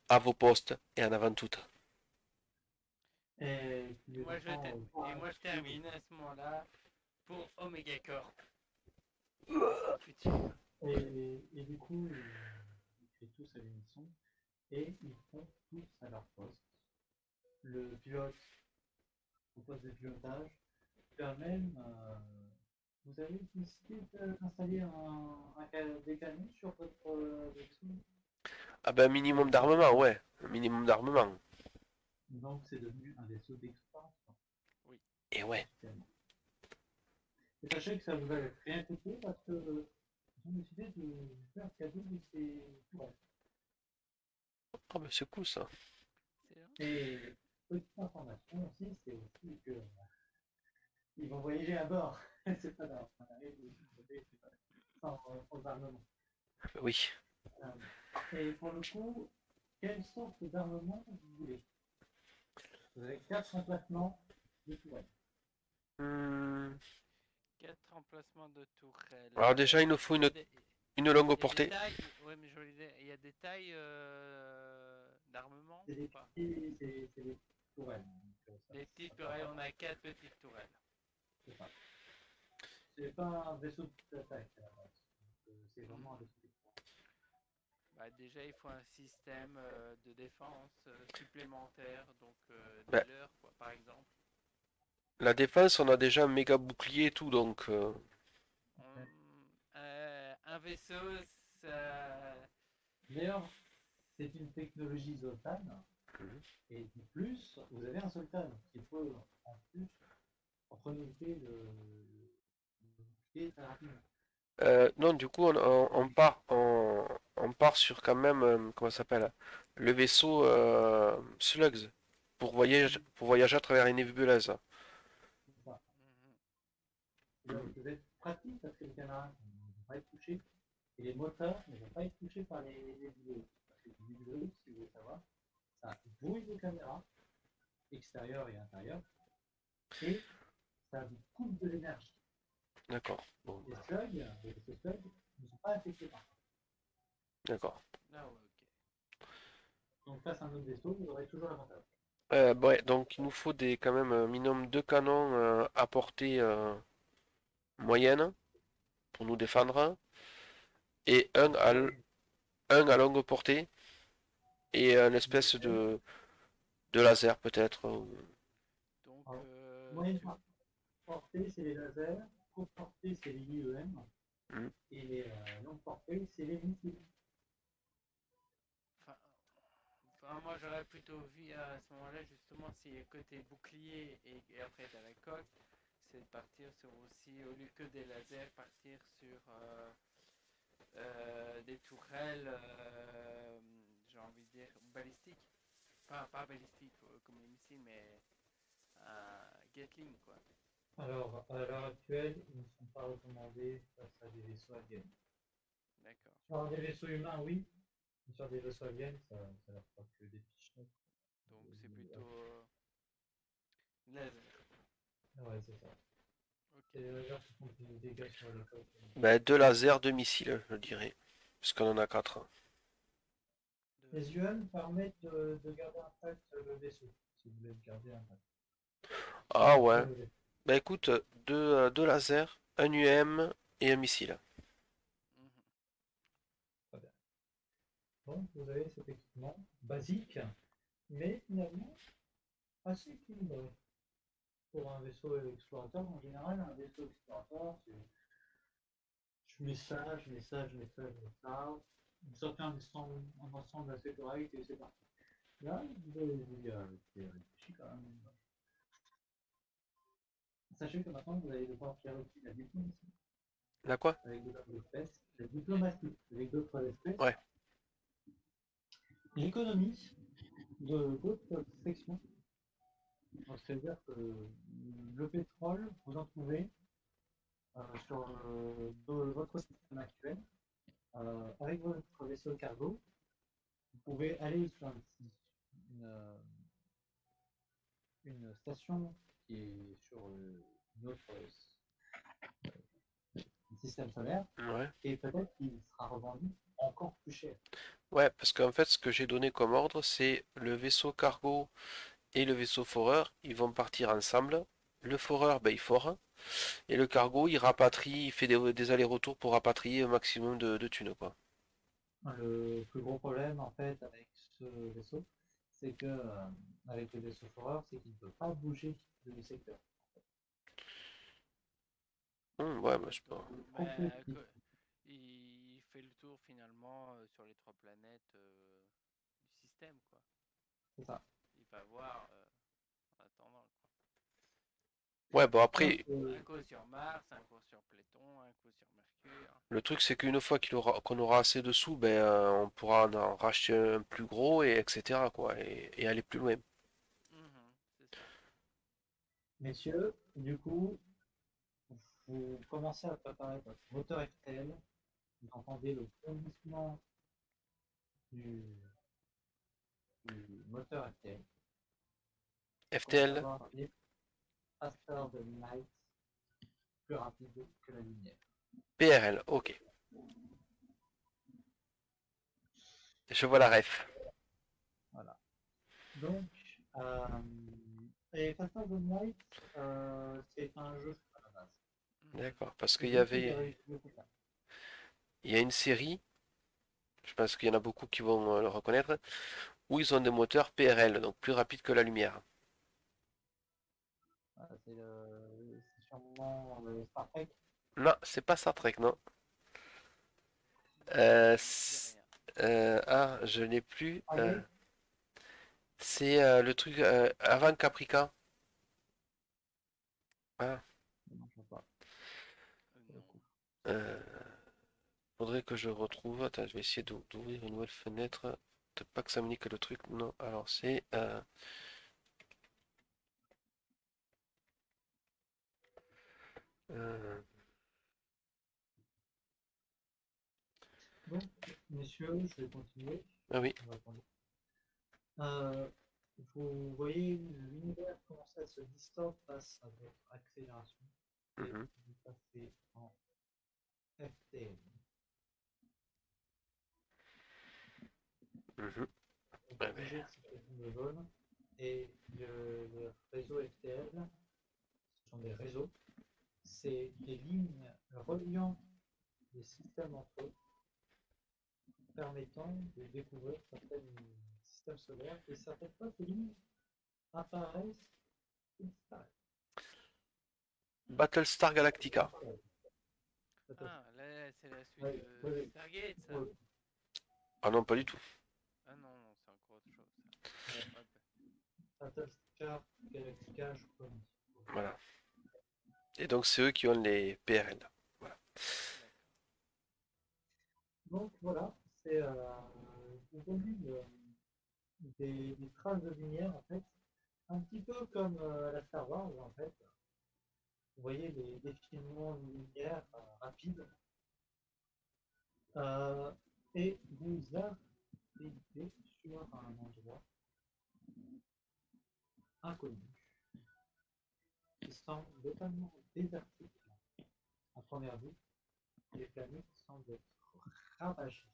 à vos postes et en avant toutes. Et Et les enfants et moi je courageux. termine à ce moment-là pour Omega Corp dans le futur. Et du coup, ils créent tous à l'unisson et ils font tous à leur poste. Le pilote au poste de pilotage peut même. Vous avez décidé d'installer des canons sur votre vaisseau. Ah ben, minimum d'armement, ouais. Un minimum d'armement. Donc c'est devenu un vaisseau d'exploration Oui. Et ouais. officiellement. Et sachez que ça vous a rien coûté parce que ils ont décidé de vous faire cadeau de ces tourelles. Ah ben, c'est cool ça. C'est vrai. Et petite information aussi, c'est aussi que ils vont voyager à bord. C'est pas dans sans armement. Oui. Euh, Et pour le coup, quelle sorte d'armement vous voulez? Vous avez 4 emplacements de tourelles. Hmm. 4 emplacements de tourelles. Alors déjà, il nous faut Il y a des, une longue il y a des portée. tailles. Ouais, mais je voulais dire, il y a des tailles d'armement C'est ou des pas? petits, c'est des tourelles. Donc, Des ça petites va tourelles, pas on a 4 petites tourelles. c'est ça. C'est pas un vaisseau d'attaque à la base. C'est vraiment un Mhm. vaisseau d'exploration. Bah, déjà, il faut un système de défense supplémentaire, donc des Ben, leurs, quoi, par exemple. la défense, on a déjà un méga bouclier et tout, donc... Un vaisseau, ça... D'ailleurs, c'est une technologie Zoltan. Et de plus, vous avez un Sultan qui peut en plus remonter le bouclier très rapidement. non, du coup, on part sur quand même, comment ça s'appelle, le vaisseau Slugs pour voyager à travers les nébuleuses. C'est ça. Mhm. Ça va être pratique parce que les caméras ne vont pas être touchés et les moteurs ne vont pas être touchés par les nébuleuses. Parce que les nébuleuses, si vous voulez savoir, ça brouille vos caméras, extérieures et intérieures, et ça vous coupe de l'énergie. D'accord. Bon, Les slugs, les vaisseaux slugs, ne sont pas affectés par ça. d'accord. Ah ouais, ok. Donc face à un autre vaisseau, vous aurez toujours l'avantage. Ouais, donc il nous faut des quand même un minimum deux canons à portée moyenne pour nous défendre et un à longue portée et une espèce de laser peut-être. Donc, Alors, moyenne tu... portée, c'est les lasers, courte portée, c'est les IEM, Hmm. et longue portée, c'est les missiles. Enfin, moi, j'aurais plutôt vu à ce moment-là, justement, si côté bouclier et après t'as la coque, c'est de partir sur aussi, au lieu que des lasers, partir sur des tourelles, j'ai envie de dire, balistiques. Pas balistiques comme les missiles, mais Gatling, quoi. Alors, à l'heure actuelle, ils ne sont pas recommandés face à des vaisseaux aliens. D'accord. Sur des vaisseaux humains, oui, mais sur des vaisseaux aliens, ça leur fera que des pichenettes. Donc, c'est plutôt laser. Ouais, c'est ça. Ok. C'est les lasers qui font plus de dégâts sur les coques. Ben, deux lasers, deux missiles, je dirais. Puisqu'on en a quatre. Les De... UM permettent de garder intact le vaisseau, si vous voulez le garder intact. Ah Sur ouais. le vaisseau. Ben écoute, deux lasers, un UM et un missile. Mhm. Très bien. Donc, vous avez cet équipement basique, mais finalement assez équilibré. Pour un vaisseau explorateur, en général, un vaisseau explorateur, c'est message, message, message, message. Vous sortez un ensemble assez correct et c'est parti. Là, vous avez réfléchi quand même. Sachez que maintenant, vous allez devoir faire aussi la diplomatie Là quoi? avec d'autres espèces, la La- diplomatie avec d'autres espèces, Ouais. l'économie de d'autres sections. Donc, c'est-à-dire que le pétrole, vous en trouvez sur votre système actuel. Avec votre vaisseau cargo, vous pouvez aller sur une, euh, une station qui est sur une autre système solaire, Ouais. et peut-être qu'il sera revendu encore plus cher. Ouais, parce qu'en fait, ce que j'ai donné comme ordre, c'est le vaisseau cargo et le vaisseau foreur, ils vont partir ensemble. Le foreur, ben, il fore. Et le cargo, il rapatrie, il fait des allers-retours pour rapatrier un maximum de thunes, quoi. Le plus gros problème, en fait, avec ce vaisseau, c'est que, avec le vaisseau foreur, c'est qu'il ne peut pas bouger de secteur. Ouais, bah, je sais pas. Mais Trop petit. il fait le tour finalement sur les trois planètes du système, quoi. C'est ça. Il va voir en attendant, quoi. Ouais, bon, Donc, après, Un coup sur Mars, un coup sur Pluton, un coup sur Mercure. le truc, c'est qu'une fois qu'on aura assez de sous, ben, on pourra en racheter un plus gros, et etc., quoi, et aller plus loin. C'est ça. messieurs, du coup, vous commencez à préparer votre moteur FTL. Vous entendez le bondissement du, du moteur FTL. Vous commencez à FTL, voir les faster de light plus rapide que la lumière. PRL, ok. Je vois la ref. Voilà. Donc, et Faster Than Light, c'est un jeu à la base. D'accord, parce Et qu'il y beaucoup de avait, réussite. il y a une série, je pense qu'il y en a beaucoup qui vont le reconnaître, où ils ont des moteurs PRL, donc plus rapides que la lumière. Voilà, c'est sûrement Star Trek. Non, c'est pas Star Trek, non. Ça Euh, me dit c'est- rien. je n'ai plus. Stargate. C'est le truc avant Caprica. Ah, Non, je vois pas. Pour le Non. coup. euh, faudrait que je retrouve. Attends, je vais essayer d'ouvrir une nouvelle fenêtre. Peut-être pas que ça me dit que le truc. Non, alors c'est. Euh, Donc, messieurs, je vais continuer. ah oui. On va attendre. Euh, vous voyez l'univers commencer à se distordre face à votre accélération et Mhm, vous passez en FTL. mhm. Donc, Ouais, vous bougez de cette ligne jaune et le réseau FTL, ce sont des réseaux, c'est des lignes reliant des systèmes entre eux, permettant de découvrir certains systèmes solaires et certaines fois ces lignes apparaissent et disparaissent. Battlestar Galactica. Battlestar. Ah, là, c'est la suite Ouais, de ouais, Stargate, ça. ouais, Ah non, pas du tout. Ah non, non, c'est encore autre chose, ça. ouais. Ouais, bah, Battlestar Galactica, je crois. Voilà. Et donc c'est eux qui ont les PRL. Voilà. d'accord. Donc voilà, c'est vous voyez des traces de lumière en fait, un petit peu comme la Star Wars en fait. Vous voyez les défilements de lumière rapides euh, et vous arrivez sur un endroit inconnu qui semble totalement désertique à première vue. Les planètes semblent être ravagées.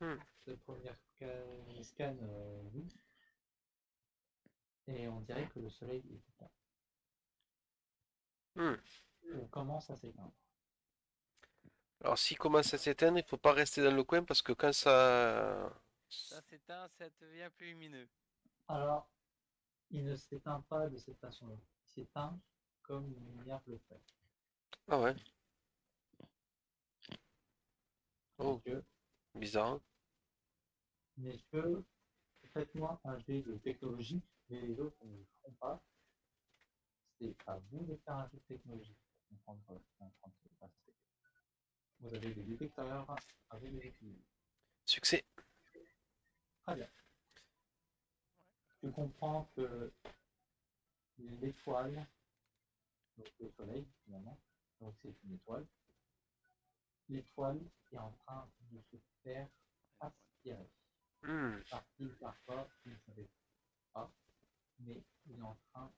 Hmm, Ce premier scan, oui, et on dirait que le soleil est éteint hmm. ou commence à s'éteindre. Alors s'il commence à s'éteindre, il faut pas rester dans le coin parce que quand ça. Ça s'éteint, ça devient plus lumineux. Alors, il ne s'éteint pas de cette façon-là. Il s'éteint comme une lumière bleue claire. Ah ouais. Oh, Messieurs, bizarre. messieurs, faites-moi un jet de technologie, mais les autres ne le feront pas. C'est à vous de faire un jet de technologie pour comprendre ce qui est en train de se passer. Vous avez des détecteurs, à vous de les utiliser. Succès. Très bien. Ouais. Tu comprends que l'étoile, donc le soleil finalement, donc c'est une étoile, l'étoile est en train de se faire aspirer. Hmm. Par-ci, par-là, vous ne savez pas, mais il est en train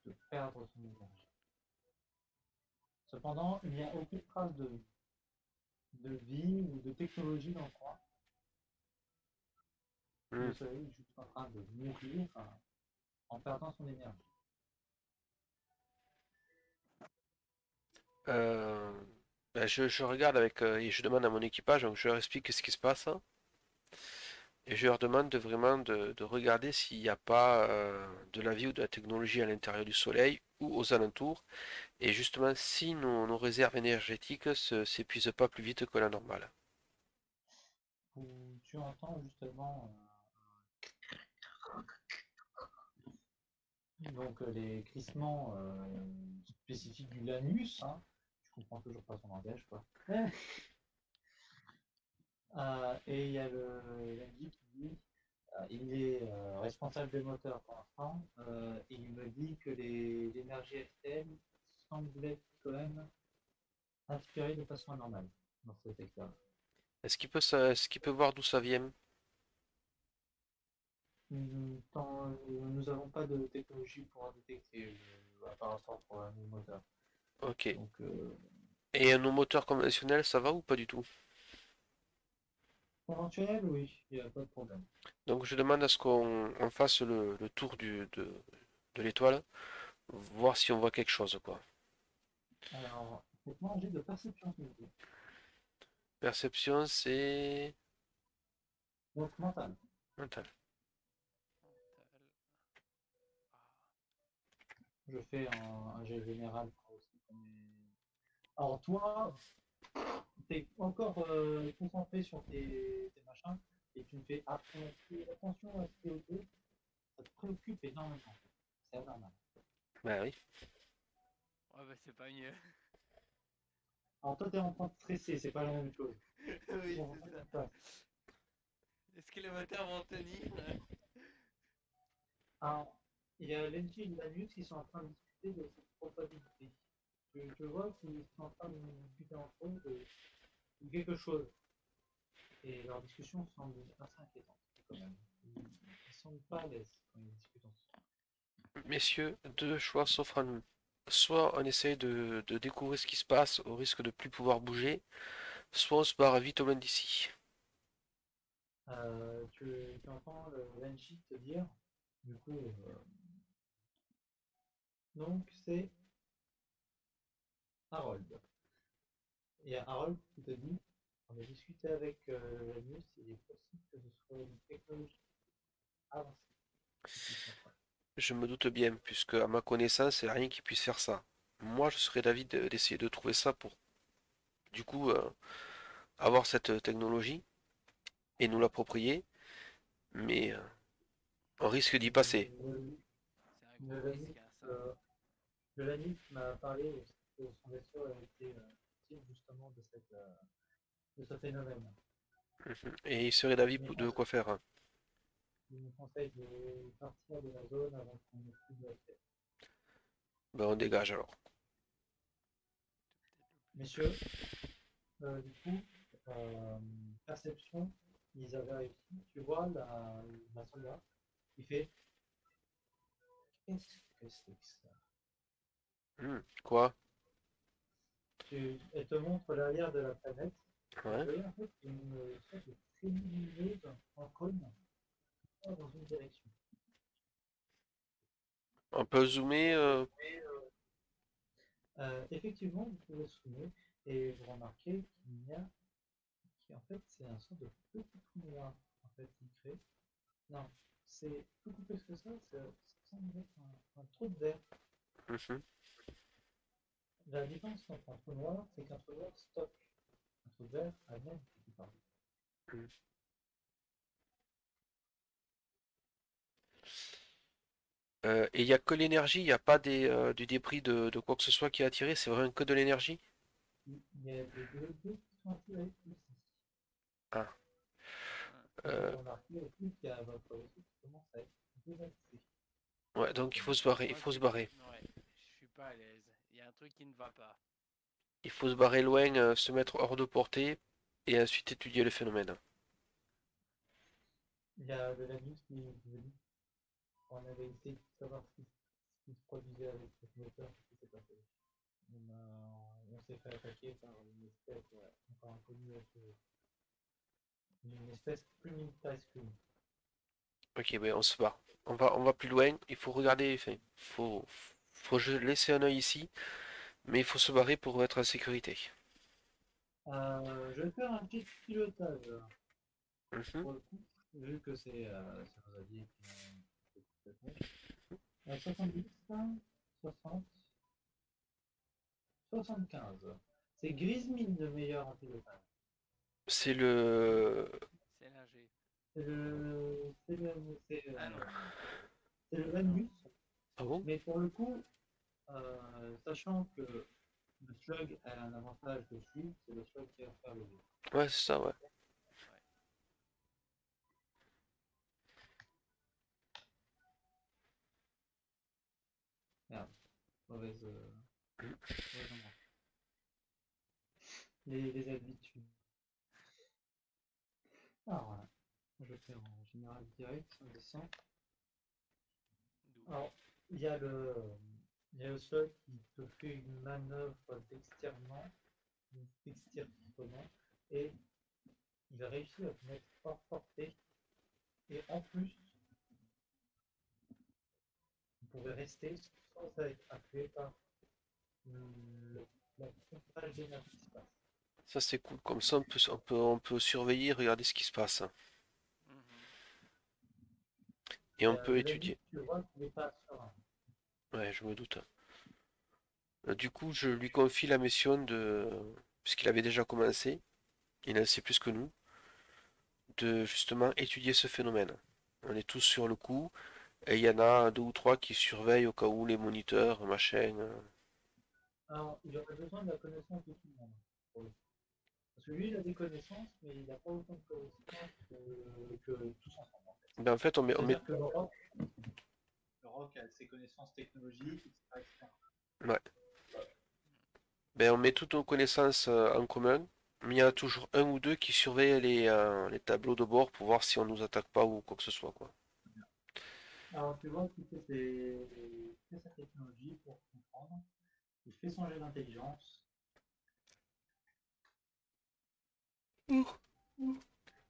de perdre son énergie. Cependant, il n'y a aucune trace de vie ou de technologie dans le coin. Hmm. Le soleil est juste en train de mourir en perdant son énergie. Euh, ben, je regarde et je demande à mon équipage, donc je leur explique ce qui se passe. Et je leur demande vraiment de regarder s'il n'y a pas de la vie ou de la technologie à l'intérieur du Soleil ou aux alentours. Et justement, si nos réserves énergétiques s'épuisent pas plus vite que la normale. Où tu entends justement les crissements spécifiques du Lanus. Hein. Je comprends toujours pas son langage, quoi. Et il y a l'MJ qui dit il est responsable des moteurs pour l'instant, et il me dit que l'énergie externe semble quand même inspirée de façon anormale dans ce secteur. Est-ce qu'il peut voir d'où ça vient? Nous n'avons pas de technologie pour en détecter, à part l'instant pour nos moteurs. Ok. Donc, Et nos moteurs conventionnels, ça va ou pas du tout? conventionnel, oui, il n'y a pas de problème. Donc je demande à ce qu'on fasse le tour de l'étoile, voir si on voit quelque chose, quoi. Alors, faites-moi un jet de perception, s'il vous plaît. Perception, c'est Donc, mental. mental. Mental. Ah, Je fais un jet général pour aussi qu'on ait- Alors, toi, t'es encore concentré sur tes machins et tu me fais attention à ce CO2, ça te préoccupe énormément. C'est anormal. Bah oui. ouais, bah c'est pas mieux. Alors, toi, t'es en train de stresser, c'est pas la même chose. oui, Bon, c'est ça. passe. Est-ce que les moteurs vont tenir? Alors, il y a l'NG et l'Anus qui sont en train de discuter de cette probabilité. Tu vois qu'ils sont en train de discuter entre eux de quelque chose. Et leur discussion semble assez inquiétante, quand même. Ils semblent pas à l'aise quand ils discutent ensemble. Messieurs, deux choix s'offrent à nous. Soit on essaye de découvrir ce qui se passe au risque de plus pouvoir bouger, soit on se barre vite au loin d'ici. Tu entends le Renji te dire, du coup, donc c'est Harold. Il y a Harold qui te dit, on a discuté avec Renius, il est possible que ce soit une technologie avancée qui puisse faire ça. Je me doute bien, puisque à ma connaissance, il n'y a rien qui puisse faire ça. Moi, je serais d'avis d'essayer de trouver ça pour, du coup, avoir cette technologie et nous l'approprier, mais on risque d'y passer. Le, C'est un le gros risque, Lanus, hein, ça. euh, le Lanus m'a parlé aussi que son vaisseau a été victime justement de ce phénomène. Et il serait d'avis Il me de conseille, quoi faire, hein. il me conseille de partir de la zone avant qu'on ait plus de effet. Ben, on dégage alors. Peut-être le plus vite. Messieurs, du coup, euh, perception, ils avaient réussi. Tu vois la soldat, il fait qu'est-ce que c'est que ça? Quoi? Elle te montre l'arrière de la planète. Et vous Ouais. voyez en fait une sorte de traînée lumineuse en cône qui part dans une direction. On peut zoomer. Effectivement, vous pouvez zoomer et vous remarquez qu'il y a, en fait, c'est un sorte de petit trou noir en fait qui crée. Non, c'est beaucoup plus que ça semble être un trou de verre. Mhm. La différence entre un trou noir, c'est qu'un trou noir stocke. Un trou de verre amène quelque part. Et il n'y a que l'énergie, il n'y a pas du débris de quoi que ce soit qui est attiré, c'est vraiment que de l'énergie? Il y a des deux qui sont attirés ici. Ah. Hein. Et Euh, vous remarquez aussi qu'il y a votre vaisseau qui commence à être dévasté. ouais, donc il faut se barrer, il Moi, faut se barrer. ouais, je suis pas à l'aise. Il y a un truc qui ne va pas. Il faut se barrer loin, se mettre hors de portée, et ensuite étudier le phénomène. Il y a le Lanus qui vous dit qu'on avait essayé de savoir ce qui se produisait avec cette moteur, ce qui s'est passé. on s'est fait attaquer par une espèce encore inconnue, une espèce plus mid-task que nous. Ok, ben on se barre. On va plus loin. Il faut regarder. Enfin, faut laisser un œil ici, mais il faut se barrer pour être en sécurité. Je vais faire un petit pilotage Mhm. pour le coup, vu que c'est Rosalier qui ont complètement. 70, 60, 75. C'est Grismine le meilleur en pilotage. C'est le. C'est l'ingé. C'est le, c'est le, c'est, Ah non. c'est le Non. Magnus, Ah bon? mais pour le coup, sachant que le slug a un avantage dessus, c'est le slug qui va faire le jeu. Ouais, c'est ça, ouais. Ouais. Merde, mauvaise endroit. Les habitudes. Alors voilà, je fais en général direct, on descend. 12. Alors, il y a le, il y a le slug qui te fait une manœuvre dextèrement, et il a réussi à te mettre hors portée, et en plus, vous pouvez rester sans être appuyé par la pompage d'énergie qui se passe. Ça, c'est cool. Comme ça, on peut surveiller, regarder ce qui se passe. Mhm. Et on Et peut Lenny, étudier. tu vois qu'il n'est pas serein. Ouais, je me doute. Du coup, je lui confie la mission de. Puisqu'il avait déjà commencé, il en sait plus que nous, de justement étudier ce phénomène. On est tous sur le coup, et il y en a deux ou trois qui surveillent au cas où les moniteurs, machin. Alors, il aurait besoin de la connaissance de tout le monde, pour le coup. Parce que lui, il a des connaissances, mais il n'a pas autant de connaissances que tous ensemble, en fait. Ben, en fait, on met... C'est-à-dire que le rock a ses connaissances technologiques, etc., etc. Ouais. Ben, on met toutes nos connaissances en commun, mais il y en a toujours un ou deux qui surveillent les tableaux de bord pour voir si on nous attaque pas ou quoi que ce soit, quoi. Alors, tu vois qu'il fait sa technologie pour comprendre. Il fait son jet d'intelligence.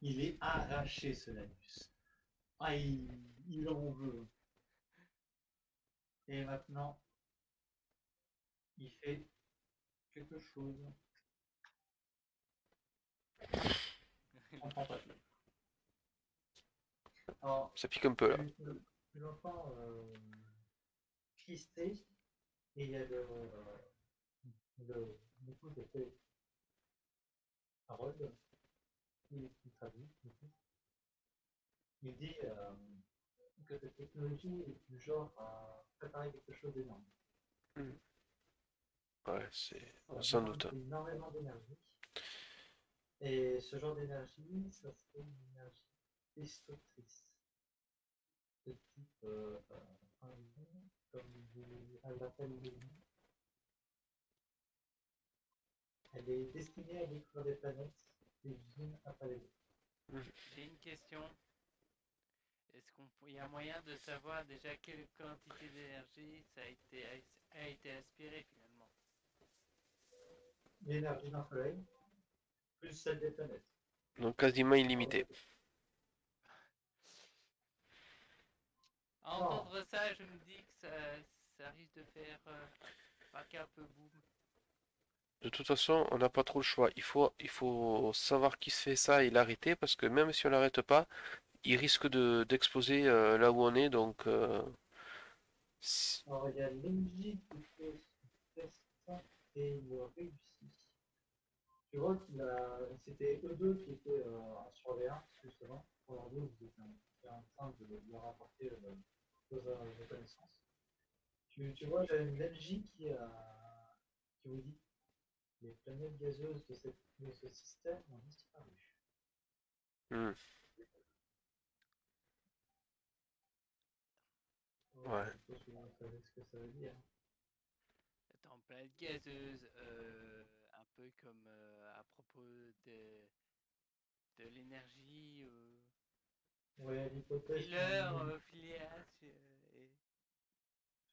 Il est arraché, ce Lanus. Ah, il en veut. Et maintenant, il fait quelque chose. Je comprends pas. Alors, Ça pique un peu là. tu l'entends pister, et il y a du coup, je fais Harold, qui traduit, du coup. Il dit que cette technologie est du genre à préparer quelque chose d'énorme. Hmm. Ouais, c'est... Ça Sans demande doute. énormément d'énergie. Et ce genre d'énergie, ça serait une énergie destructrice. De type, comme elle l'appelle Lévi. Elle est destinée à détruire des planètes, des unes après les autres. Hmm. J'ai une question. Il y a moyen de savoir déjà quelle quantité d'énergie a été aspirée finalement? L'énergie d'un soleil, plus celle des planètes. Donc quasiment illimité. À Non, entendre ça, je me dis que ça risque de faire paquet un peu boum. De toute façon, on n'a pas trop le choix. Il faut savoir qui se fait ça et l'arrêter parce que même si on l'arrête pas, il risque d'exploser là où on est. Donc, alors il y a l'MJ fait ça et il réussit. Tu vois c'était eux deux qui étaient en surveillance, justement, pour leur dire vous étiez en train de leur apporter vos connaissances. Tu vois, il y a une LJ qui vous dit les planètes gazeuses de ce système ont disparu. hmm, Ouais, je ouais. suppose que vous savez ce que ça veut dire. Attends, planète gazeuse, un peu comme à propos de l'énergie, Ouais, l'hypothèse qu'on Filler, émet, Phileas et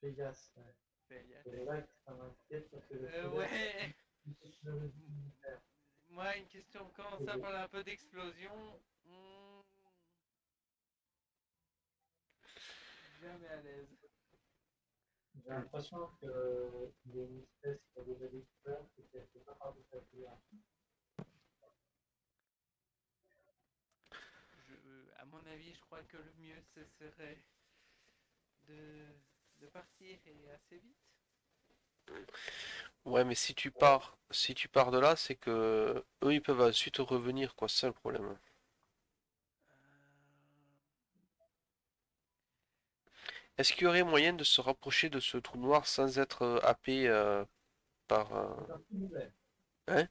Vegas, ouais. Phileas. Et là que ça m'inquiète parce que je trouvais Ouais. une technologie militaire. Moi, une question, comment ça parle un peu d'explosion? Jamais à l'aise. J'ai l'impression que il y a une espèce qui a déjà découvert et qui a fait pas part de sa accélération. À mon avis, je crois que le mieux, ce serait de, de partir et assez vite. Ouais, mais si tu pars de là, c'est que eux, ils peuvent ensuite revenir, quoi. C'est ça le problème. Euh, Est-ce qu'il y aurait moyen de se rapprocher de ce trou noir sans être happé par... C'est un trou de verre. Hein?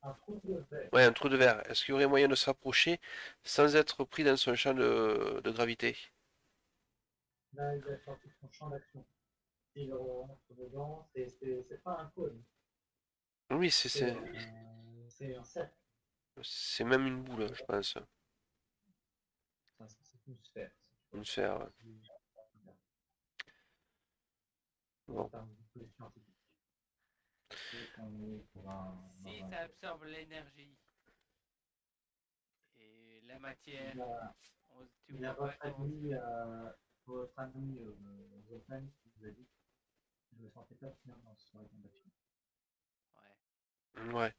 Un trou de verre. Ouais, un trou de verre. Est-ce qu'il y aurait moyen de s'approcher sans être pris dans son champ de gravité? Là, il va sortir son champ d'action. S'il rentre dedans, c'est pas un cône, Oui, c'est c'est c'est un cercle. c'est même une boule, je pense. C'est une sphère. Une sphère, ouais. Pour Bon. le terme plus scientifique. Et on est pour un. Si ça absorbe l'énergie et la matière, tu Il y a vois pas comment. votre ami Zoltan qui vous a dit que je me sentais pas bien dans ce combat. Ouais. Ouais,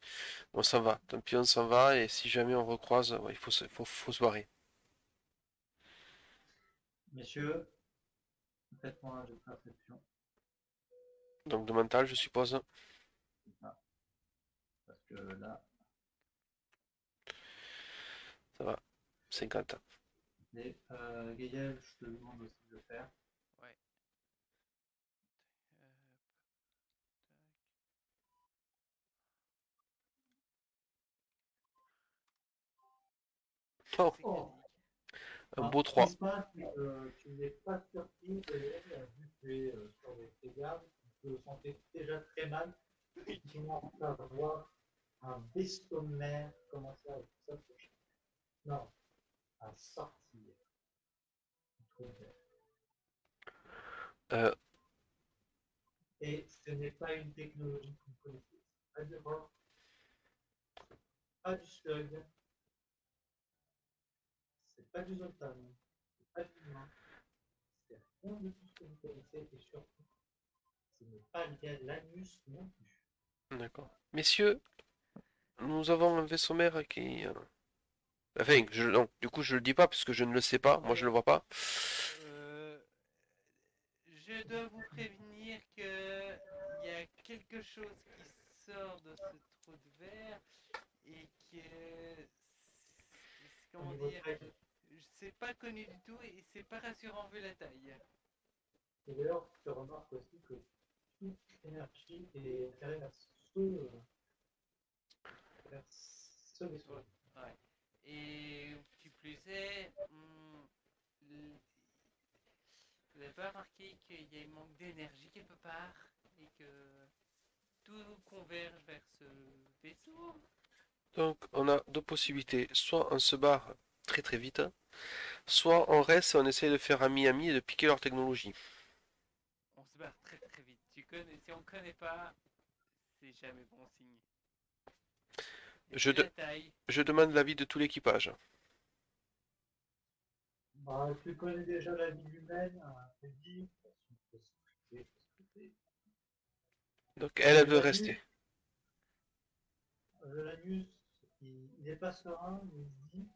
on s'en va. Tant pis, on s'en va. Et si jamais on recroise, ouais, il faut se barrer. Messieurs, faites-moi un jeu de perception. Donc de mental, je suppose. Ah, parce que là, Ça va. 50. et Gaël, je te demande aussi de le faire. Ouais. Euh, Oh, c'est caduque. un Alors, beau ce qui 3. se passe, c'est que tu n'es pas surpris, Gaël, vu que tu es sur tes gardes, tu te sentais déjà très mal. Tu commences à voir un vaisseau de mer commencer à s'approcher. Non, à sortir. Euh, Et ce n'est pas une technologie que vous connaissez. Pas du rock, pas du slug, c'est pas du zoltan, c'est pas du humain, c'est rien de tout ce que vous connaissez et surtout, ce n'est pas lié à l'anus non plus. d'accord. Messieurs, nous avons un vaisseau mère qui... Enfin, non, du coup, je le dis pas parce que je ne le sais pas. Moi, je le vois pas. Euh, je dois vous prévenir que il y a quelque chose qui sort de ce trou de verre et que Au comment niveau dire, taille. c'est pas connu du tout et c'est pas rassurant vu la taille. Et d'ailleurs, tu remarques aussi que toute énergie est attirée vers ce vaisseau. Ouais. Ouais. Et qui plus est, vous n'avez pas remarqué qu'il y a un manque d'énergie quelque part et que tout converge vers ce vaisseau? Donc, on a deux possibilités. Soit on se barre très très vite, soit on reste et on essaye de faire ami-ami et de piquer leur technologie. On se barre très très vite. Si on connaît pas, c'est jamais bon signe. Et Je, vu de- la taille, je demande l'avis de tout l'équipage. Bah, tu connais déjà la vie humaine, tu dis, Donc, elle veut l'anus, rester. l'anus, il n'est pas serein, il se dit,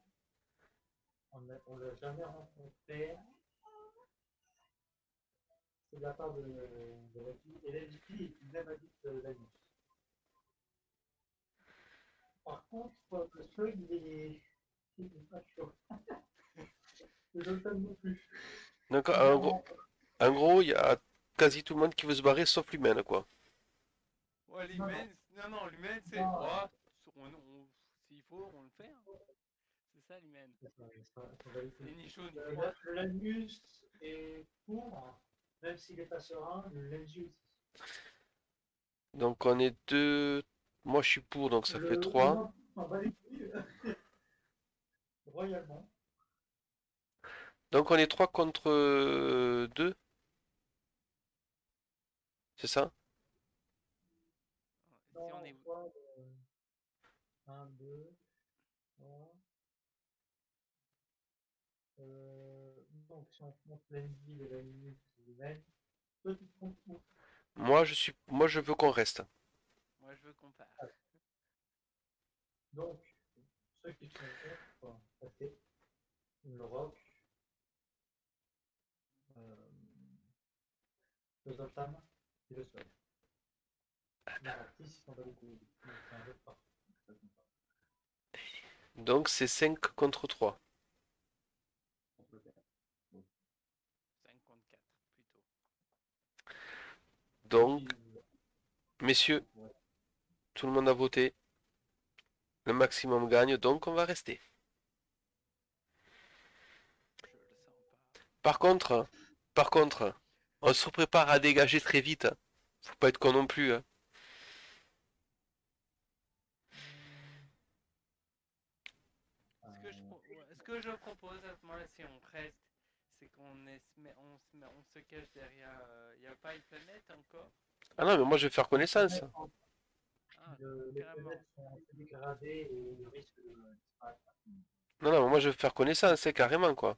on l'a jamais rencontré, c'est de la part de la fille, et la fille est une même addict l'anus. Par contre, le slug, il est pas chaud. Le Zoltan non plus. Donc, Bizarrement, en gros, il y a quasi tout le monde qui veut se barrer sauf l'humaine, quoi. ouais, non, non, l'humaine, non, l'humaine c'est, non, oh, s'il faut, on le fait, hein. C'est ça l'humaine. ça va vite. C'est ni chaud ni froid. L'anus est pour, même s'il n'est pas serein, l'anus aussi. Donc, on est deux. Moi, je suis pour, donc ça fait Le 3. non s'en bat les couilles, royalement. Donc, on est 3 contre 2, c'est ça? Si on 1, 2, 3. Donc, si on compte la ville et la minute humaine, toi, tu te comptes où? Moi, je veux qu'on reste. Moi, je veux qu'on parte. Donc, ceux qui sont contre, ça c'est le roc, euh, le zoltan et le sol. Les artistes, ils sont pas beaucoup. Donc, c'est un jeu de partout. Donc, ça compte pas. Donc, c'est 5 contre 3. On peut le faire. Donc, 5 contre 4, plutôt. ceux Donc, qui. messieurs, Ouais. tout le monde a voté. Le maximum gagne, donc on va rester. Je le sens pas. Par contre, par contre, on se prépare à dégager très vite. Faut pas être con non plus, hein. Ce que je propose à ce moment-là, si on reste, c'est on se cache derrière. Il n'y a pas une planète encore? Ah non, mais moi je vais faire Les connaissance. planètes, Ah, les carrément. planètes sont assez dégradées et le risque de disparaître. Non, non, mais moi je vais faire connaissance, c'est carrément quoi.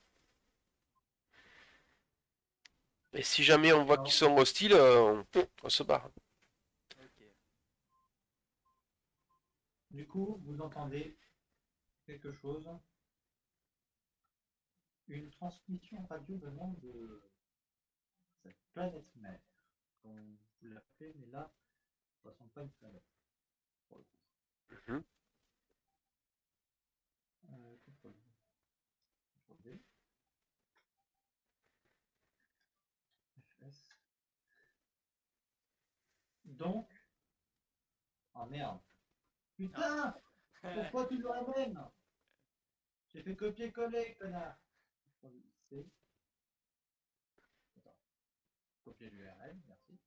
Et si jamais on voit qu'ils Alors, sont hostiles, on se barre. Ok. du coup, vous entendez quelque chose, une transmission radio venant de cette planète mère, comme vous l'appelez, mais là, ça ne ressemble pas à une planète, pour le coup. Mhm. Contrôle. Contrôle D, FS. Donc, oh merde. Putain! Pourquoi tu le ramènes? J'ai fait copier-coller, connard. Contrôle C. Attends. Copier l'URL, merci.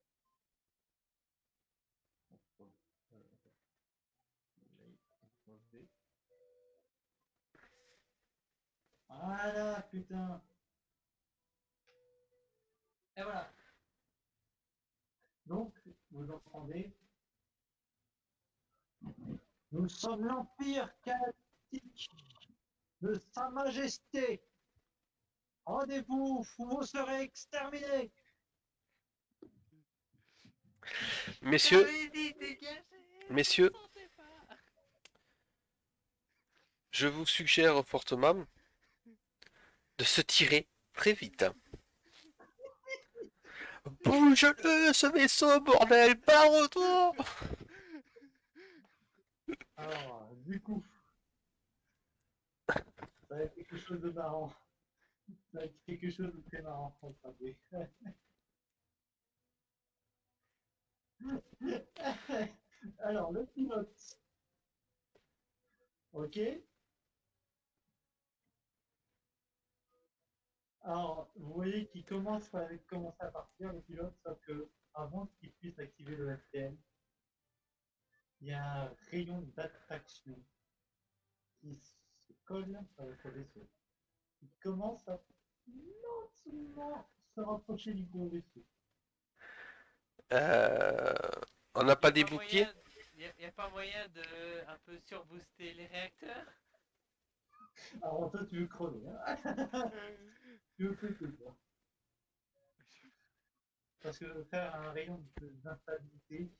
Contrôle, attends. Contrôle V. Voilà, putain. Et voilà. Donc, vous entendez, nous sommes l'Empire galactique de Sa Majesté. Rendez-vous ou vous serez exterminés. Messieurs, J'avais dit dégagez, vous messieurs, le sentez pas. je vous suggère fortement de se tirer très vite. Bouge-le, ce vaisseau, bordel, barre-toi! Alors, du coup, ça va être quelque chose de marrant. Ça va être quelque chose de très marrant. Alors, le pilote. Ok. Alors, vous voyez qu'il commence à commencer à partir, le pilote, sauf que avant qu'il puisse activer le FTL, il y a un rayon d'attraction qui se colle sur votre vaisseau. Il commence à lentement se rapprocher du gros vaisseau. Euh, on n'a pas des boucliers? Y a pas moyen de un peu surbooster les réacteurs? Alors toi, tu veux crever, hein. Tu veux péter, toi. Parce que faire un rayon d'instabilité,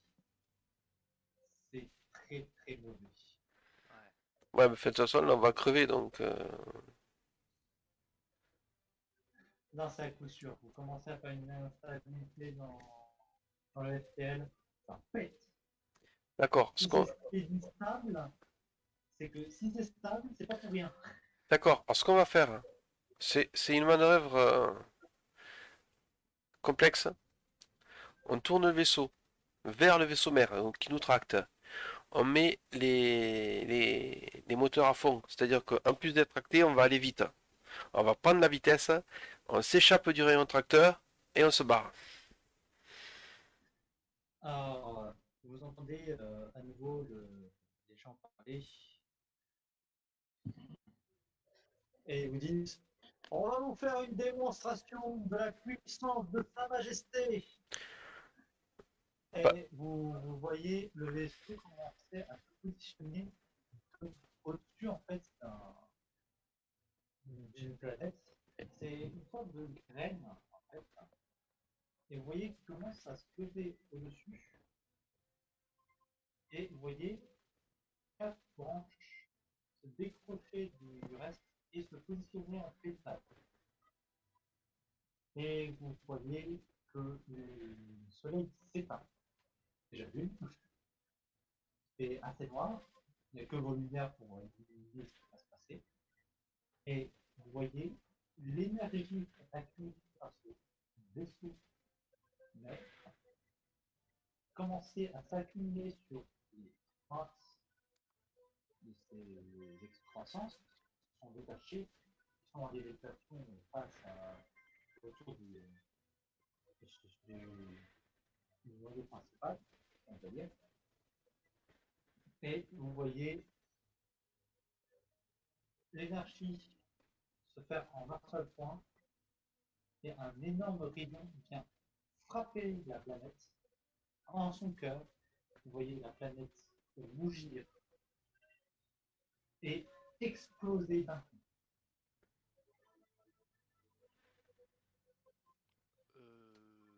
c'est très très mauvais. Ouais. Ouais, mais de toute façon, là, on va crever, donc... Non, c'est à coup sûr. Vous commencez à faire une instabilité dans le FTL, ça pète. D'accord, Si c'est stable, c'est que si c'est stable, c'est pas pour rien. d'accord. Alors, ce qu'on va faire, c'est une manœuvre complexe. On tourne le vaisseau vers le vaisseau mère, donc qui nous tracte. On met les moteurs à fond, c'est-à-dire qu'en plus d'être tracté, on va aller vite. On va prendre la vitesse, on s'échappe du rayon tracteur et on se barre. Alors, vous entendez à nouveau les gens parler et ils vous disent on va vous faire une démonstration de la puissance de Sa Majesté. Pas- Et vous voyez le vaisseau commencer à se positionner au-dessus en fait d'une planète. C'est une sorte de graine en fait. Et vous voyez qu'il commence à se poser au-dessus. Et vous voyez 4 branches se décrocher du reste et se positionner en pétale. Et vous voyez que le soleil s'éteint. Déjà vu, c'est assez noir. Il n'y a que vos lumières pour illuminer ce qui va se passer. Et vous voyez l'énergie acquise par ce vaisseau mère commencer à s'accumuler sur les traces de ces excroissances qui sont détachées, qui sont en lévitation face autour du noyau principal, on va dire. Et vous voyez l'énergie se faire en un seul point et un énorme rayon vient frapper la planète en son cœur. Vous voyez la planète rougir et exploser d'un coup. Euh,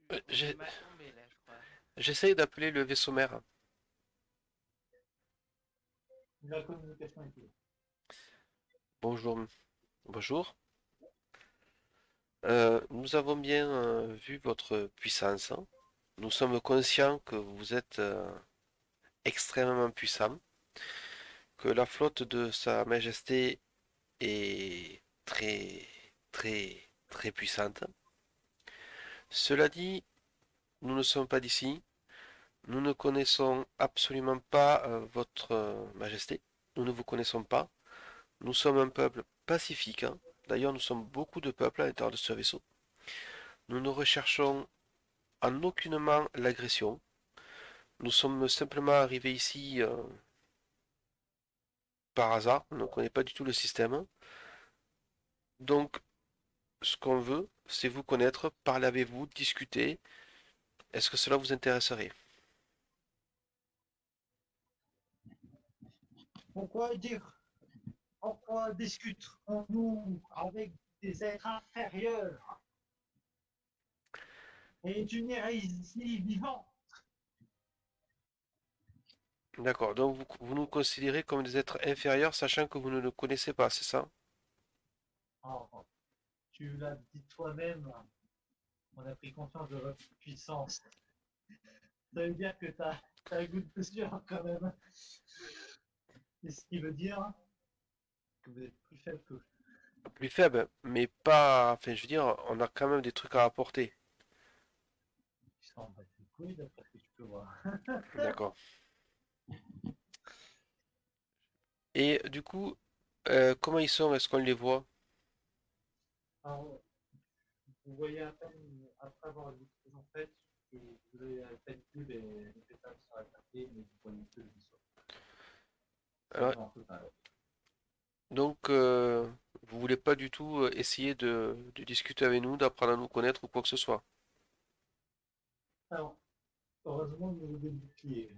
On est j'ai- mal tombé là, je crois. J'essaye d'appeler le vaisseau mère. La communication est là. Bonjour. Bonjour. Nous avons bien vu votre puissance. Nous sommes conscients que vous êtes extrêmement puissant, que la flotte de Sa Majesté est très, très, très puissante. Cela dit, nous ne sommes pas d'ici. Nous ne connaissons absolument pas votre Majesté. Nous ne vous connaissons pas. Nous sommes un peuple pacifique, hein. D'ailleurs, nous sommes beaucoup de peuples à l'intérieur de ce vaisseau. Nous ne recherchons en aucunement l'agression. Nous sommes simplement arrivés ici par hasard. On ne connaît pas du tout le système. Donc, ce qu'on veut, c'est vous connaître, parler avec vous, discuter. Est-ce que cela vous intéresserait? Pourquoi dire? Pourquoi discutons-nous avec des êtres inférieurs et d'une hérésie vivante? D'accord, donc vous nous considérez comme des êtres inférieurs, sachant que vous ne nous connaissez pas, c'est ça? Oh, tu l'as dit toi-même, on a pris conscience de votre puissance. Ça veut dire que tu as un goût de mesure quand même. Et ce qui veut dire que vous êtes plus faible que Plus faible, mais pas... Enfin, je veux dire, on a quand même des trucs à apporter. tu s'en bats les couilles d'après ce que tu peux voir. D'accord. Et du coup, comment ils sont? Est-ce qu'on les voit? Alors, vous voyez à peine, après avoir vu ce qu'ils ont fait, que vous avez à peine vu les pétales sur la papier, mais vous voyez que le vaisseau. C'est Alors, en total. donc, vous voulez pas du tout essayer de discuter avec nous, d'apprendre à nous connaître ou quoi que ce soit? Alors, heureusement, vous avez des boucliers.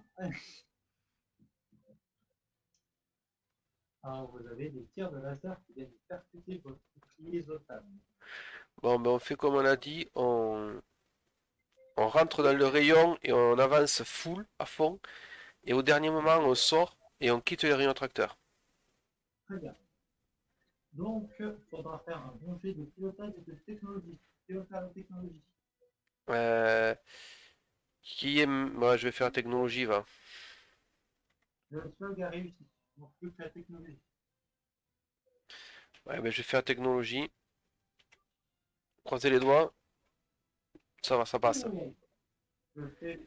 Alors, vous avez des tirs de laser qui viennent percuter votre bouclier Zotan. Bon, ben on fait comme on a dit, on rentre dans le rayon et on avance full, à fond, et au dernier moment, on sort et on quitte les rayons tracteurs. Très bien. Donc, il faudra faire un bon jet de pilotage et de technologie. Pilotage et technologie. Euh, qui est... Moi, je vais faire technologie, va. Le slug a réussi. Donc, plus que la technologie. Ouais, ben, je vais faire technologie. Croisez les doigts, ça va, ça passe. Je fais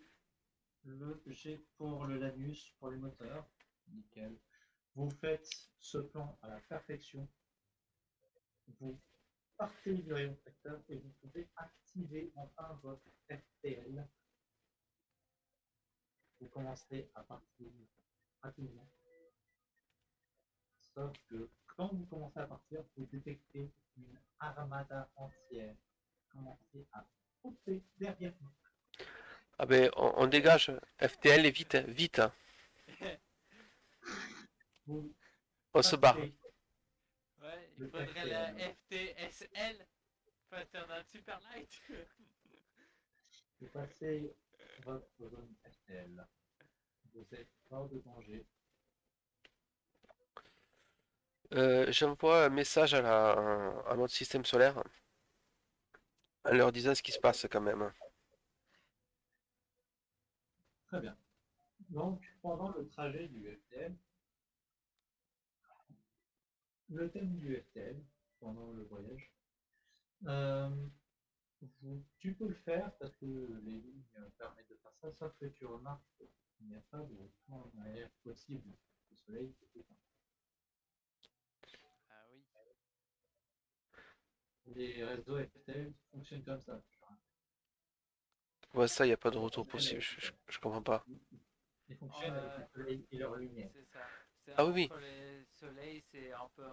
le jet pour le Lanus, pour les moteurs. Nickel. Vous faites ce plan à la perfection. Vous partez du rayon tracteur et vous pouvez activer enfin votre FTL. Vous commencerez à partir rapidement. Sauf que quand vous commencez à partir, vous détectez une armada entière commencer à pousser derrière vous. Ah ben, on dégage. FTL, vite, vite. Vous On se barre. passez Ouais, il le faudrait la FTL. FTSL. Fraternal Super Light. Vous passez votre zone FTL. Vous êtes hors de danger. J'envoie un message à notre système solaire en leur disant ce qui se passe quand même. Très bien. Donc, pendant le trajet du FTL, le thème du FTL, pendant le voyage, euh, tu peux le faire parce que les lignes permettent de faire ça, sauf que tu remarques qu'il n'y a pas de retour en arrière possible. Le soleil est éteint. Ah oui. Les réseaux FTL fonctionnent comme ça. Ouais, ça, il n'y a pas de Ils retour fonctionnent possible. avec, Je comprends pas. ils fonctionnent avec le Euh, soleil et leur lumière. c'est ça. C'est Ah oui, oui. entre les soleils, c'est un peu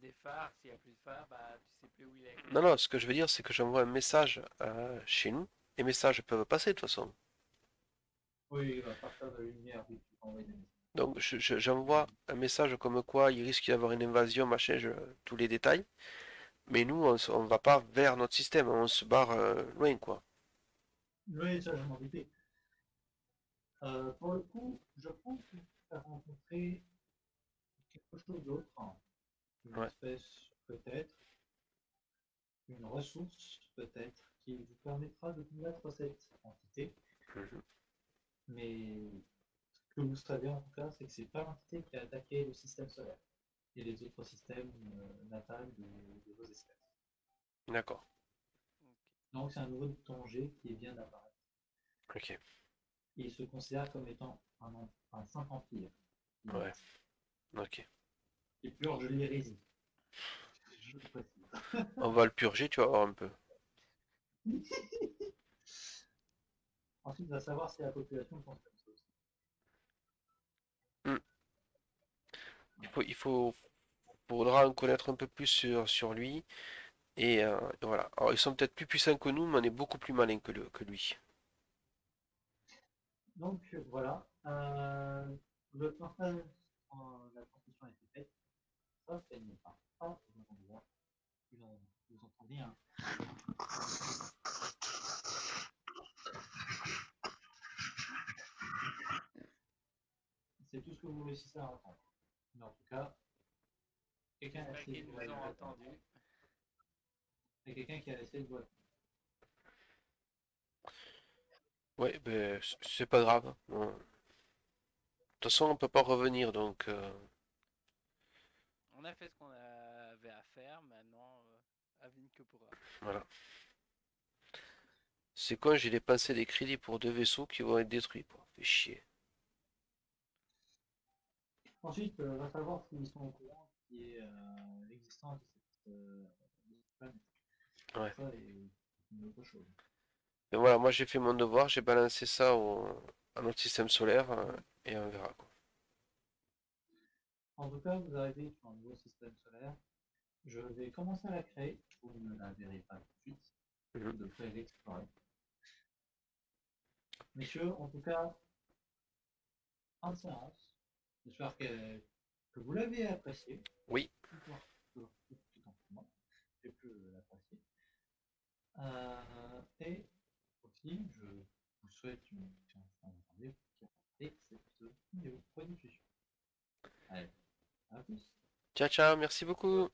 des phares. S'il n'y a plus de phares, bah tu sais plus où il est. Non, non, ce que je veux dire, c'est que j'envoie un message chez nous. Les messages peuvent passer de toute façon. Oui, à partir de la lumière, oui, tu peux envoyer des messages. Donc, j'envoie un message comme quoi il risque d'y avoir une invasion, machin, tous les détails. Mais nous, on va pas vers notre système, on se barre loin, quoi. Oui, ça, je m'en doutais. Pour le coup, je pense vous faire rencontrer quelque chose d'autre, hein. Une Ouais. espèce peut-être, une ressource peut-être, qui vous permettra de combattre cette entité. Mhm. Mais ce que vous savez en tout cas, c'est que c'est pas l'entité qui a attaqué le système solaire et les autres systèmes natals de vos espèces. D'accord. Ok. Donc c'est un nouveau danger qui vient d'apparaître. Ok. Et il se considère comme étant un saint empire, Ouais. limite, Ok. qui purge l'hérésie. Je le précise. On va le purger, tu vas voir un peu. Ensuite, il va savoir si la population pense comme ça aussi. Hmm. Faudra en connaître un peu plus sur lui. Et voilà. Alors, ils sont peut-être plus puissants que nous, mais on est beaucoup plus malin que lui. Donc voilà, le partage, la transition a été faite, sauf qu'elle n'est pas au bon endroit. Vous entendez, hein. C'est tout ce que vous réussissez à entendre. Mais en tout cas, quelqu'un a J'espère essayé qu'ils de nous ont répondre. entendus. C'est quelqu'un qui a essayé de répondre. Ouais, ben, c'est pas grave. Bon. De toute façon, on peut pas revenir, donc On a fait ce qu'on avait à faire. Maintenant, avis que pourra. voilà. C'est con, j'ai dépensé des crédits pour 2 vaisseaux qui vont être détruits, quoi. Fait chier. Ensuite, il va falloir s'ils sont au courant qui est l'existence de cette planète. Ouais. Ça est une autre chose. Et voilà, moi j'ai fait mon devoir, j'ai balancé ça à notre système solaire et on verra, quoi. En tout cas, vous arrivez sur un nouveau système solaire. Je vais commencer à la créer. Vous ne la verrez pas tout de suite. Mhm. Vous devrez l'explorer. Messieurs, en tout cas, fin de séance. J'espère que vous l'avez apprécié. Oui, Tout simplement. J'ai pu l'apprécier. Et aussi, je vous souhaite une excellente fin de journée pour cette vidéo rediffusion. Allez, à plus. ciao ciao, merci beaucoup.